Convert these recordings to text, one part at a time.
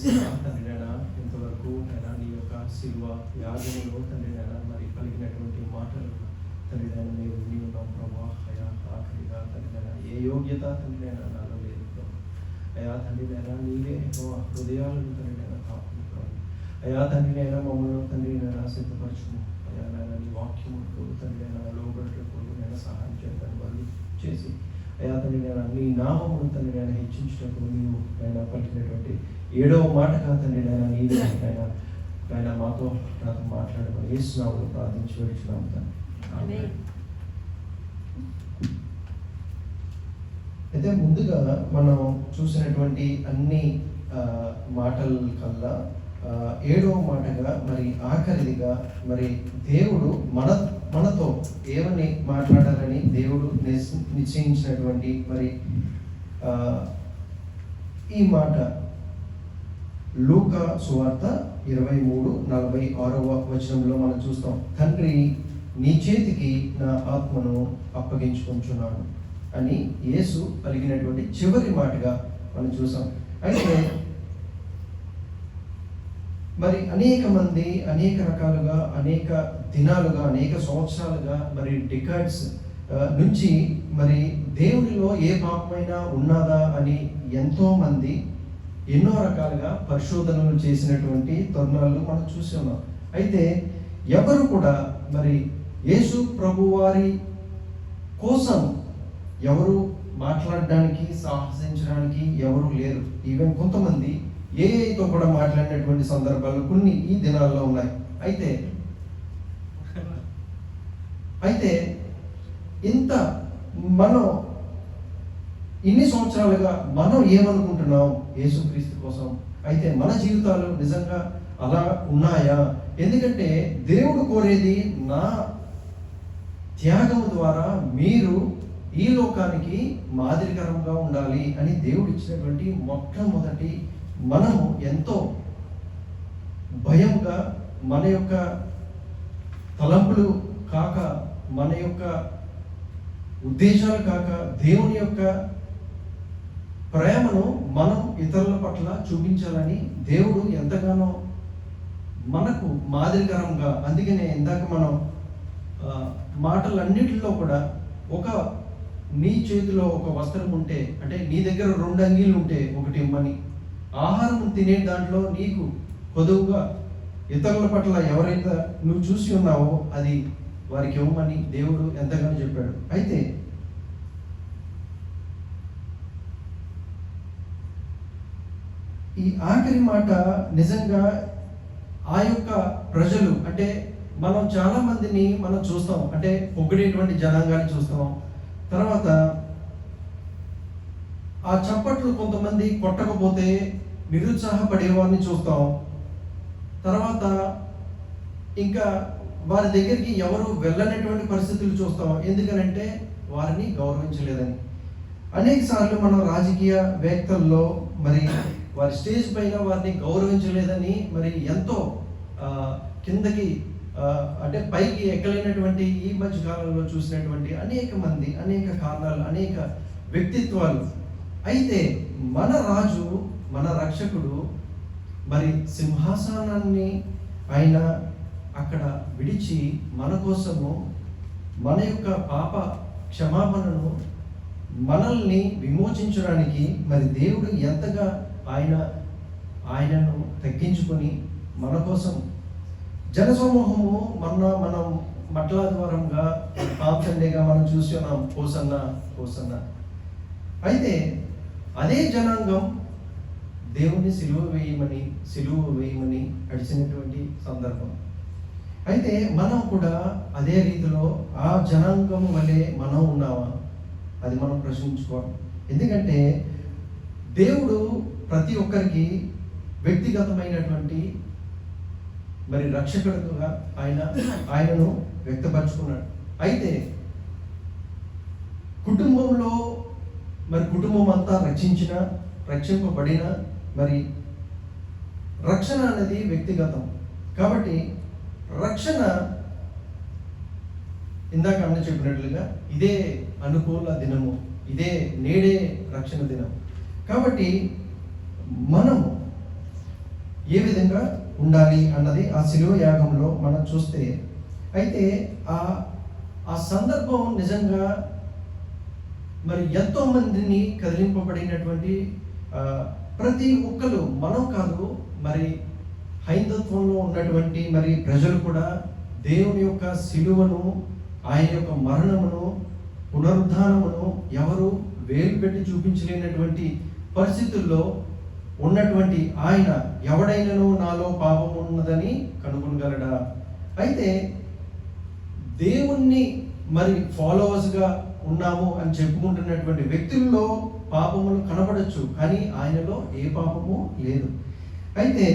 తండ్రి నాయన ఇంతవరకు అయినా నీ యొక్క శిలువ యాగములో తండ్రి నాయన మరి కలిగినటువంటి మాటలు తండ్రి నాయన మేము విని ఉన్నాం ప్రభా. అయా ఆఖరిగా తండ్రి నాయన ఏ యోగ్యత తండ్రి నాయన నాలో లేదు ప్రభు. అయా తండ్రి నాయన నీవే హృదయాలను తండ్రి నాయన తాకు ప్రభు. అయా తండ్రి నాయన మమ్మల్ని తండ్రి నాయన సిద్ధపరచుము. అయా నాయన నీ వాక్యముకు తండ్రి నాయన లోబడటకు నేను సహాయం చేయడానికి వాళ్ళు చేసి అయా తండ్రి నాయన నీ నామమును తండ్రి నాయన హెచ్చించటకు నీవు ఆయన పలికినటువంటి 7వ మాటగా తండ్రి నాయన నీవే ఆయన మాతో నాతో మాట్లాడమని యేసునామములో ప్రార్థించి వేడుచున్నాము తండ్రి. అయితే ముందుగా మనం చూసినటువంటి అన్ని మాటల కల్లా 7వ మాటగా మరి ఆఖరిదిగా మరి దేవుడు మనతో ఏమని మాట్లాడాలని దేవుడు నిశ్చయించినటువంటి మరి ఈ మాట లూకా సువార్త 23:46 మనం చూస్తాం. తండ్రి నీ చేతికి నా ఆత్మను అప్పగించుకుంటున్నాను అని యేసు పలికినటువంటి చివరి మాటగా మనం చూసాం. అయితే మరి అనేక మంది అనేక రకాలుగా అనేక దినాలుగా అనేక సంవత్సరాలుగా మరి డికాడ్స్ నుంచి మరి దేవునిలో ఏ పాపమైనా ఉన్నదా అని ఎంతో మంది ఎన్నో రకాలుగా పరిశోధనలు చేసినటువంటి తరుణాలు మనం చూసి ఉన్నాం. అయితే ఎవరు కూడా మరి యేసు ప్రభు వారి కోసం ఎవరు మాట్లాడడానికి సాహసించడానికి ఎవరు లేరు. ఈవెన్ కొంతమంది ఏఐతో కూడా మాట్లాడినటువంటి సందర్భాలు కొన్ని ఈ దినాల్లో ఉన్నాయి. అయితే ఇంత మనం ఇన్ని సంవత్సరాలుగా మనం ఏమనుకుంటున్నాం యేసుక్రీస్తు కోసం? అయితే మన జీవితాలు నిజంగా అలా ఉన్నాయా? ఎందుకంటే దేవుడు కోరేది నా త్యాగము ద్వారా మీరు ఈ లోకానికి మాదిరికరంగా ఉండాలి అని దేవుడు ఇచ్చినటువంటి మొట్టమొదటి మనము ఎంతో భయంగా మన యొక్క తలంపులు కాక మన యొక్క ఉద్దేశాలు కాక దేవుని యొక్క ప్రేమను మనం ఇతరుల పట్ల చూపించాలని దేవుడు ఎంతగానో మనకు మాదిరికరంగా, అందుకనే ఇందాక మనం మాటలన్నిటిలో కూడా నీ చేతిలో ఒక వస్త్రం ఉంటే, అంటే నీ దగ్గర 2 అంగీలు ఉంటే ఒకటి ఇమ్మని, ఆహారం తినే దాంట్లో నీకు కొదువుగా ఇతరుల పట్ల ఎవరైతే నువ్వు చూసి ఉన్నావో అది వారికి ఇవ్వమని దేవుడు ఎంతగానో చెప్పాడు. అయితే ఈ ఆఖరి మాట నిజంగా ఆ యొక్క ప్రజలు, అంటే మనం చాలా మందిని మనం చూస్తాం, అంటే పొగిడేటువంటి జనాంగాన్ని చూస్తాం. తర్వాత ఆ చప్పట్లు కొంతమంది కొట్టకపోతే నిరుత్సాహపడేవారిని చూస్తాం. తర్వాత ఇంకా వారి దగ్గరికి ఎవరు వెళ్ళనటువంటి పరిస్థితులు చూస్తాం. ఎందుకనంటే వారిని గౌరవించలేదని. అనేక సార్లు మనం రాజకీయ వేత్తల్లో మరి వారి స్టేజ్ పైన వారిని గౌరవించలేదని మరి ఎంతో కిందకి అంటే పైకి ఎక్కలేనటువంటి ఈ మధ్య కాలంలో చూసినటువంటి అనేక మంది, అనేక కారణాలు, అనేక వ్యక్తిత్వాలు. అయితే మన రాజు, మన రక్షకుడు మరి సింహాసనాన్ని ఆయన అక్కడ విడిచి మన కోసము మన యొక్క పాప క్షమాపణను మనల్ని విమోచించడానికి మరి దేవుడు ఎంతగా ఆయనను తగ్గించుకొని మన కోసం జనసమూహము మనం మట్ల ద్వారంగా పామ్ సండేగా మనం చూసి ఉన్నాం, పోసన్న. అయితే అదే జనాంగం దేవుణ్ణి సిలువ వేయమని అడిచినటువంటి సందర్భం. అయితే మనం కూడా అదే రీతిలో ఆ జనాంగం వలె మనం ఉన్నామా? అది మనం ప్రశ్నించుకోవాలి. ఎందుకంటే దేవుడు ప్రతి ఒక్కరికి వ్యక్తిగతమైనటువంటి మరి రక్షకుడుగా ఆయనను వ్యక్తపరుచుకున్నాడు. అయితే కుటుంబంలో మరి కుటుంబం అంతా రక్షింపబడిన మరి రక్షణ అనేది వ్యక్తిగతం. కాబట్టి రక్షణ ఇందాక అన్న చెప్పినట్లుగా ఇదే అనుకూల దినము, నేడే రక్షణ దినం. కాబట్టి మనము ఏ విధంగా ఉండాలి అన్నది ఆ శిలువ యాగంలో మనం చూస్తే, అయితే ఆ సందర్భం నిజంగా మరి ఎంతో మందిని కదిలింపబడినటువంటి ప్రతి ఒక్కరు, మనం కాదు మరి హైందత్వంలో ఉన్నటువంటి మరి ప్రజలు కూడా దేవుని యొక్క శిలువను, ఆయన యొక్క మరణమును, పునరుద్ధానమును ఎవరు వేలు పెట్టి చూపించలేనటువంటి పరిస్థితుల్లో ఉన్నటువంటి ఆయన, ఎవడైనను నాలో పాపం ఉన్నదని కనుగొనగలడా? అయితే దేవుణ్ణి మరి ఫాలోవర్స్గా ఉన్నాము అని చెప్పుకుంటున్నటువంటి వ్యక్తుల్లో పాపములు కనబడచ్చు, కానీ ఆయనలో ఏ పాపము లేదు. అయితే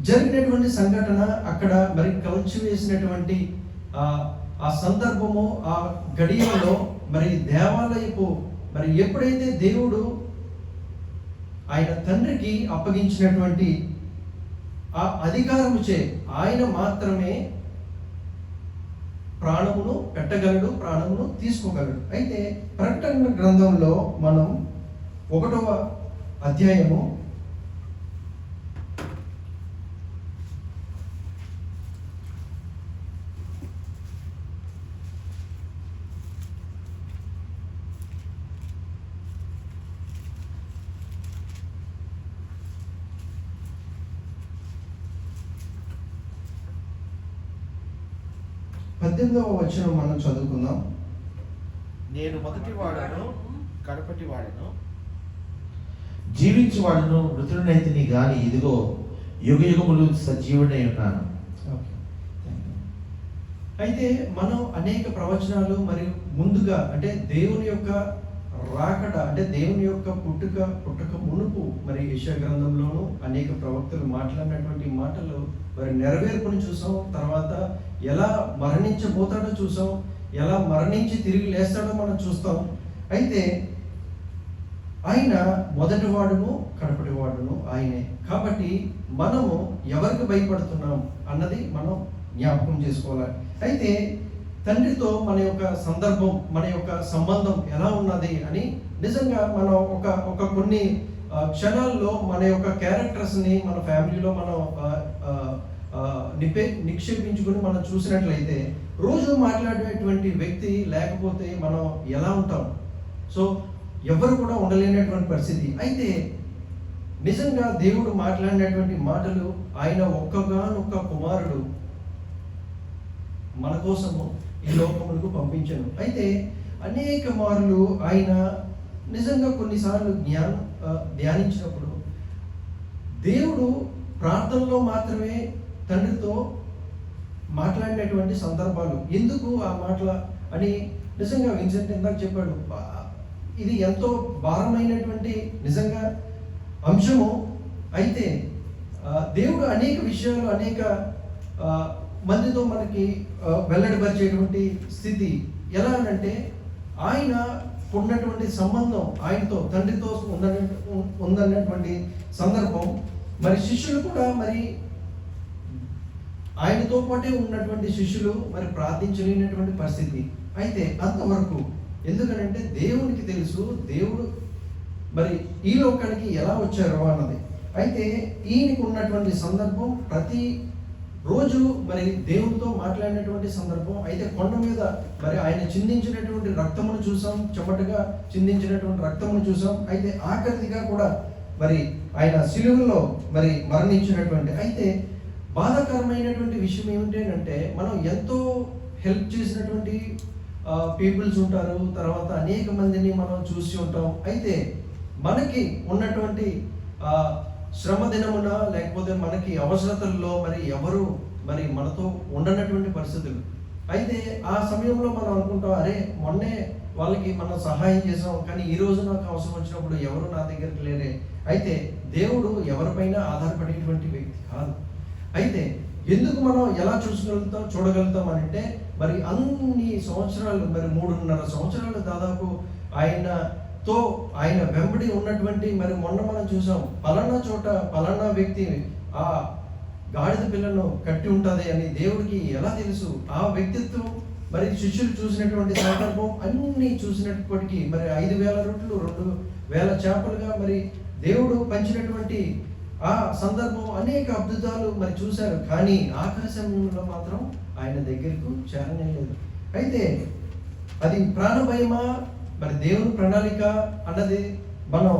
జరిగినటువంటి సంఘటన అక్కడ మరి కలిసివేసినటువంటి ఆ సందర్భము, ఆ గడియలో మరి దేవాలయపు మరి ఎప్పుడైతే దేవుడు ఆయన తండ్రికి అప్పగించినటువంటి ఆ అధికారముచే ఆయన మాత్రమే ప్రాణమును పెట్టగలడు, ప్రాణమును తీసుకోగలడు. అయితే ప్రకటన గ్రంథంలో మనం 1వ అధ్యాయము 18వ వచనం మనం చదువుకుందాం. నేను మొదటి వాడను, కడపటి వాడను, జీవించి వాడను, మృతుడనైతిని గాని ఇదిగో యుగ యుగములు సజీవుడై ఉన్నాను. అయితే మనం అనేక ప్రవచనాలు మరియు ముందుగా అంటే దేవుని యొక్క రాకడ, అంటే దేవుని యొక్క పుట్టుక మునుపు మరి యెషయా గ్రంథంలోనూ అనేక ప్రవక్తలు మాట్లాడినటువంటి మాటలు మరి నెరవేర్పుని చూసాం. తర్వాత ఎలా మరణించబోతాడో చూసాం, ఎలా మరణించి తిరిగి లేస్తాడో మనం చూస్తాం. అయితే ఆయన మొదటి వాడును, కడపటి వాడును ఆయనే. కాబట్టి మనము ఎవరికి భయపడుతున్నాం అన్నది మనం జ్ఞాపకం చేసుకోవాలి. అయితే తండ్రితో మన యొక్క సందర్భం, మన యొక్క సంబంధం ఎలా ఉన్నది అని నిజంగా మనం ఒక కొన్ని క్షణాల్లో మన యొక్క క్యారెక్టర్స్ని మన ఫ్యామిలీలో మనం నిక్షేపించుకుని మనం చూసినట్లయితే, రోజు మాట్లాడేటువంటి వ్యక్తి లేకపోతే మనం ఎలా ఉంటాం? సో ఎవరు కూడా ఉండలేనటువంటి పరిస్థితి. అయితే నిజంగా దేవుడు మాట్లాడినటువంటి మాటలు, ఆయన ఒక్కగానొక్క కుమారుడు మన కోసము ఈ లోకములకు పంపించను. అయితే అనేక మార్లు ఆయన నిజంగా కొన్నిసార్లు ధ్యానించినప్పుడు దేవుడు ప్రార్థనలో మాత్రమే తండ్రితో మాట్లాడినటువంటి సందర్భాలు. ఎందుకు ఆ మాటల అని నిజంగా విన్సెంట్ ఇందాక చెప్పాడు, ఇది ఎంతో భారమైనటువంటి నిజంగా అంశము. అయితే దేవుడు అనేక విషయాలు అనేక మందితో మనకి వెల్లడిపరిచేటువంటి స్థితి ఎలా అంటే, ఆయన ఉన్నటువంటి సంబంధం ఆయనతో తండ్రితో ఉందన్నటువంటి సందర్భం. మరి శిష్యులు కూడా మరి ఆయనతో పాటే ఉన్నటువంటి శిష్యులు మరి ప్రార్థించలేనటువంటి పరిస్థితి. అయితే అంతవరకు ఎందుకనంటే దేవునికి తెలుసు దేవుడు మరి ఈ లోకానికి ఎలా వచ్చారో అన్నది. అయితే ఈయనకు ఉన్నటువంటి సందర్భం ప్రతి రోజు మరి దేవుడితో మాట్లాడినటువంటి సందర్భం. అయితే కొండ మీద మరి ఆయన చిందించినటువంటి రక్తమును చూసాం, చెమటగా చిందించినటువంటి రక్తమును చూసాం. అయితే ఆఖరిదిగా కూడా మరి ఆయన శిలువలో మరి మరణించినటువంటి. అయితే బాధాకరమైనటువంటి విషయం ఏమిటంటే, మనం ఎంతో హెల్ప్ చేసినటువంటి పీపుల్స్ ఉంటారు, తర్వాత అనేక మందిని మనం చూసి ఉంటాం. అయితే మనకి ఉన్నటువంటి శ్రమ దినమున లేకపోతే మనకి అవసరతల్లో మరి ఎవరు మరి మనతో ఉండనటువంటి పరిస్థితులు. అయితే ఆ సమయంలో మనం అనుకుంటాం, అరే మొన్నే వాళ్ళకి మనం సహాయం చేసాం, కానీ ఈ రోజు నాకు అవసరం వచ్చినప్పుడు ఎవరు నా దగ్గరికి లేరే. అయితే దేవుడు ఎవరిపైన ఆధారపడేటువంటి వ్యక్తి కాదు. అయితే ఎందుకు మనం ఎలా చూడగలుగుతాం అంటే, మరి అన్ని సంవత్సరాలు మరి 3.5 సంవత్సరాలు దాదాపు ఆయన వెంబడి ఉన్నటువంటి, మరి మొన్న మనం చూసాం పలానా చోట పలానా వ్యక్తి ఆ గాడిద పిల్లను కట్టి ఉంటుంది అని దేవుడికి ఎలా తెలుసు? ఆ వ్యక్తిత్వం మరి శిష్యులు చూసినటువంటి సందర్భం అన్ని చూసినప్పటికీ మరి 5,000 రొట్టెలు 2,000 చేపలుగా మరి దేవుడు పంచినటువంటి ఆ సందర్భం అనేక అద్భుతాలు మరి చూశారు, కానీ ఆఖరి సమయంలో మాత్రం ఆయన దగ్గరకు చేరనేలేదు. అయితే అది ప్రాణభయమా మరి దేవుని ప్రణాళిక అన్నది మనం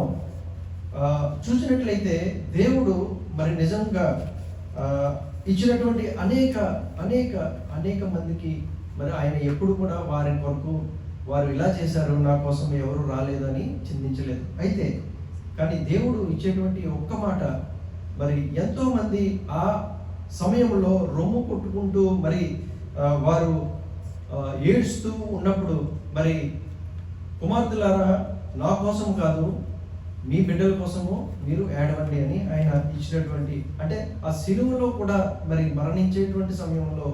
చూసినట్లయితే దేవుడు మరి నిజంగా ఇచ్చినటువంటి అనేక అనేక అనేక మందికి మరి ఆయన ఎప్పుడు కూడా వారి కొరకు వారు ఇలా చేశారు, నా కోసం ఎవరు రాలేదని చింతించలేదు. అయితే కానీ దేవుడు ఇచ్చేటువంటి ఒక్క మాట మరి ఎంతో మంది ఆ సమయంలో రొమ్ము కొట్టుకుంటూ మరి వారు ఏడుస్తూ ఉన్నప్పుడు మరి కుమార్తెలారా నా కోసం కాదు మీ బిడ్డల కోసము మీరు ఏడవండి అని ఆయన ఇచ్చినటువంటి, అంటే ఆ సిలువలో కూడా మరి మరణించేటువంటి సమయంలో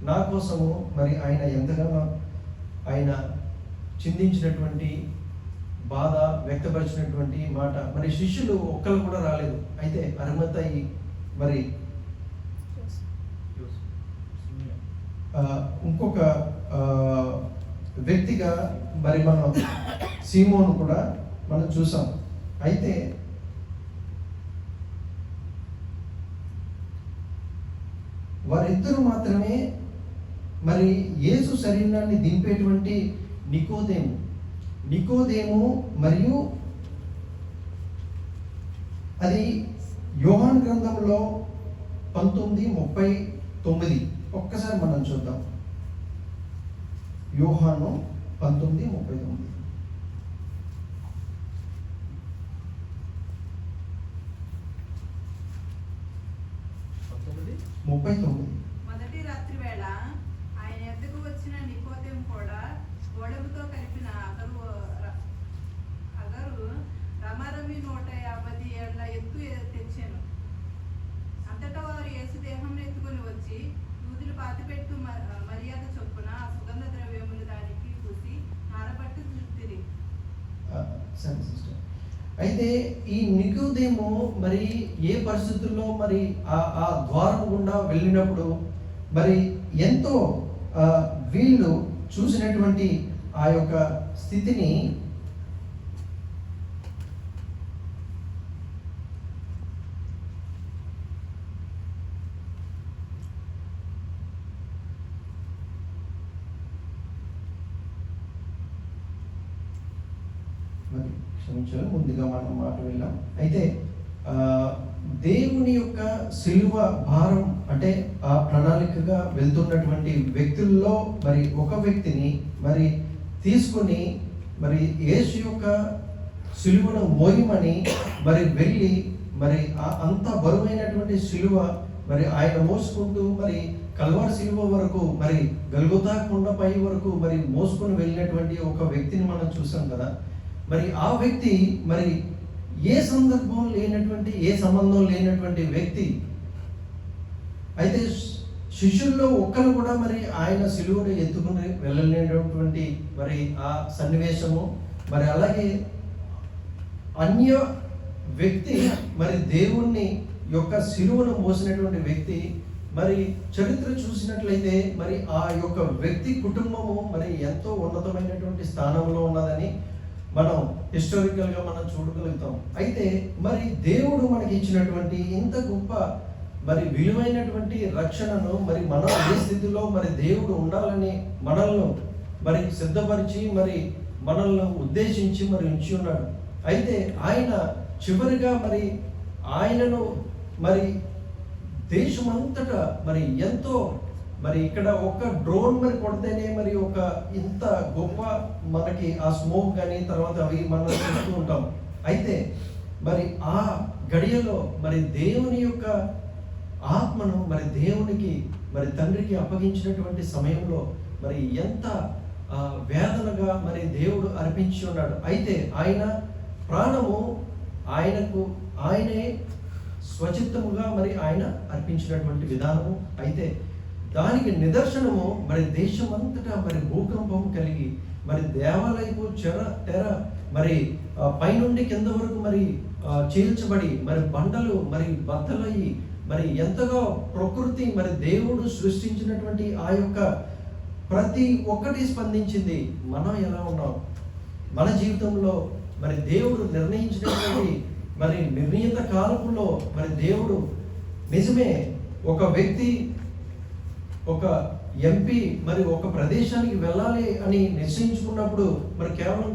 నా కోసము మరి ఆయన ఎంతగానో ఆయన చిందించినటువంటి బాధ వ్యక్తపరిచినటువంటి మాట. మరి శిష్యులు ఒక్కరు కూడా రాలేదు. అయితే అరిమతయి మరి ఇంకొక వ్యక్తిగా మరి మనం సీమోను కూడా మనం చూసాం. అయితే వారిద్దరూ మాత్రమే మరి యేసు శరీరాన్ని దింపేటువంటి నికోదేము మరియు అది యోహాను గ్రంథంలో 19:39 ఒక్కసారి మనం చూద్దాం. యోహాను 19:39. మొదటి రాత్రి వేళ ఆయన ఎద్దకు వచ్చిన నికోదేము కూడా గోడముతో కలిపిన అగరు రమరమి 150 ఏళ్ల ఎత్తు తెచ్చాను. అంతటా వారు యేసు దేహం ఎత్తుకొని వచ్చి యూదులు పాతిపెట్టు మర్యాద చొప్పున ఆ సుగంధ ద్రవ్యములు దానికి పూసి నారబట్టి తృప్తిని. అయితే ఈ నికోదేము మరి ఏ పరిస్థితుల్లో మరి ఆ ద్వారం గుండా వెళ్ళినప్పుడు మరి ఎంతో వీళ్ళు చూసినటువంటి ఆ యొక్క స్థితిని మరి క్షమించాలి, ముందుగా మనం మాట వెళ్ళాం. అయితే దేవుని యొక్క సిలువ భారం అంటే ఆ ప్రణాళికగా వెళ్తున్నటువంటి వ్యక్తుల్లో మరి ఒక వ్యక్తిని మరి తీసుకుని మరి యేసు యొక్క సిలువను మోయమని మరి వెళ్ళి మరి అంత బరువైనటువంటి సిలువ మరి ఆయన మోసుకుంటూ మరి కల్వారి సిలువ వరకు మరి గల్గొతా కొండపై వరకు మరి మోసుకొని వెళ్ళినటువంటి ఒక వ్యక్తిని మనం చూసాం కదా. మరి ఆ వ్యక్తి మరి ఏ సందర్భం లేనటువంటి ఏ సంబంధం లేనటువంటి వ్యక్తి. అయితే శిష్యుల్లో ఒక్కరు కూడా మరి ఆయన సిలువను ఎత్తుకుని వెళ్ళలేనటువంటి మరి ఆ సన్నివేశము, మరి అలాగే అన్య వ్యక్తి మరి దేవుణ్ణి యొక్క సిలువను మోసినటువంటి వ్యక్తి. మరి చరిత్ర చూసినట్లయితే మరి ఆ యొక్క వ్యక్తి కుటుంబము మరి ఎంతో ఉన్నతమైనటువంటి స్థానంలో ఉన్నదని మనం హిస్టారికల్గా మనం చూడగలుగుతాం. అయితే మరి దేవుడు మనకి ఇచ్చినటువంటి ఇంత గొప్ప మరి విలువైనటువంటి రక్షణను మరి మనం ఏ స్థితిలో మరి దేవుడు ఉండాలని మనల్ని మరి సిద్ధపరిచి మరి మనల్ని ఉద్దేశించి మరి ఉంచి ఉన్నాడు. అయితే ఆయన చివరిగా మరి ఆయనను మరి దేశమంతటా మరి ఎంతో మరి ఇక్కడ ఒక డ్రోన్ మరి కొడితేనే మరి ఒక ఇంత గొప్ప మనకి ఆ స్మోక్ కానీ తర్వాత అవి మనం చూస్తూ ఉంటాం. అయితే మరి ఆ గడియలో మరి దేవుని యొక్క ఆత్మను మరి దేవునికి మరి తండ్రికి అప్పగించినటువంటి సమయంలో మరి ఎంత వేదనగా మరి దేవుడు అర్పించి ఉన్నాడు. అయితే ఆయన ప్రాణము ఆయనే స్వచిత్తముగా మరి ఆయన అర్పించినటువంటి విధానము. అయితే దానికి నిదర్శనము మరి దేశమంతటా మరి భూకంపం కలిగి మరి దేవాలయపు తెర మరి పైనుండి కింద వరకు మరి చీల్చబడి మరి బండలు మరి బద్దలయ్యి మరి ఎంతగా ప్రకృతి మరి దేవుడు సృష్టించినటువంటి ఆ యొక్క ప్రతి ఒక్కటి స్పందించింది. మనం ఎలా ఉన్నాం, మన జీవితంలో మరి దేవుడు నిర్ణయించినటువంటి మరి నిర్ణీత కాలంలో మరి దేవుడు నిజమే ఒక వ్యక్తి ఒక ఎంపీ మరి ఒక ప్రదేశానికి వెళ్ళాలి అని నిశ్చయించుకున్నప్పుడు మరి కేవలం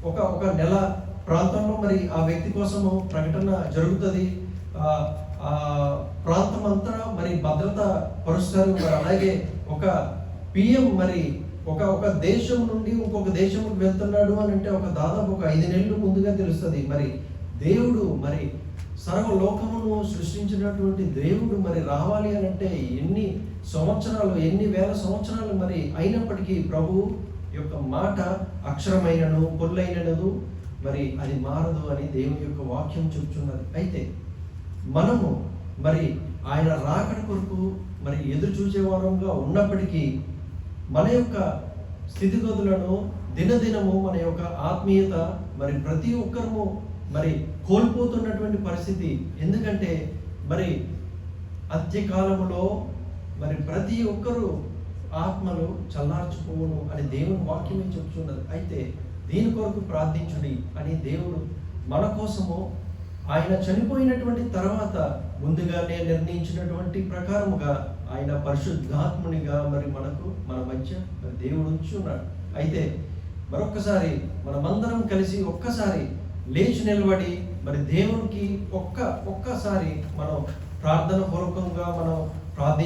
ఒక నెల ప్రాంతంలో మరి ఆ వ్యక్తి కోసము ప్రకటన జరుగుతుంది. ఆ ప్రాంతం అంతా మరి భద్రత పరుస్తారు. మరి అలాగే ఒక పిఎం మరి ఒక దేశం నుండి ఇంకొక దేశంకి వెళ్తున్నాడు అని అంటే దాదాపు 5 నెలలు ముందుగా తెలుస్తుంది. మరి దేవుడు మరి సర్వలోకమును సృష్టించినటువంటి దేవుడు మరి రావాలి అని అంటే ఎన్ని సంవత్సరాలు, ఎన్ని వేల సంవత్సరాలు మరి అయినప్పటికీ ప్రభు యొక్క మాట అక్షరమైనను పొల్లైనను మరి అది మారదు అని దేవుని యొక్క వాక్యం చెప్తున్నది. అయితే మనము మరి ఆయన రాకడ కొరకు మరి ఎదురు చూసేవారంగా ఉన్నప్పటికీ మన యొక్క స్థితిగతులను దినదినము మన యొక్క ఆత్మీయత మరి ప్రతి ఒక్కరము మరి కోల్పోతున్నటువంటి పరిస్థితి. ఎందుకంటే మరి అంత్యకాలములో మరి ప్రతి ఒక్కరూ ఆత్మలు చల్లార్చుకోవును అని దేవుని వాక్యమే చెప్తున్నది. అయితే దీని కొరకు ప్రార్థించుడి అని దేవుడు మన కోసము ఆయన చనిపోయినటువంటి తర్వాత ముందుగానే నిర్ణయించినటువంటి ప్రకారముగా ఆయన పరిశుద్ధాత్మునిగా మరి మన మధ్య మరి దేవుడు ఉంచున్నాడు. అయితే మరొక్కసారి మనమందరం కలిసి ఒక్కసారి లేచి నిలబడి మరి దేవునికి ఒక్కసారి మనం ప్రార్థన పూర్వకంగా మనం ప్రార్థి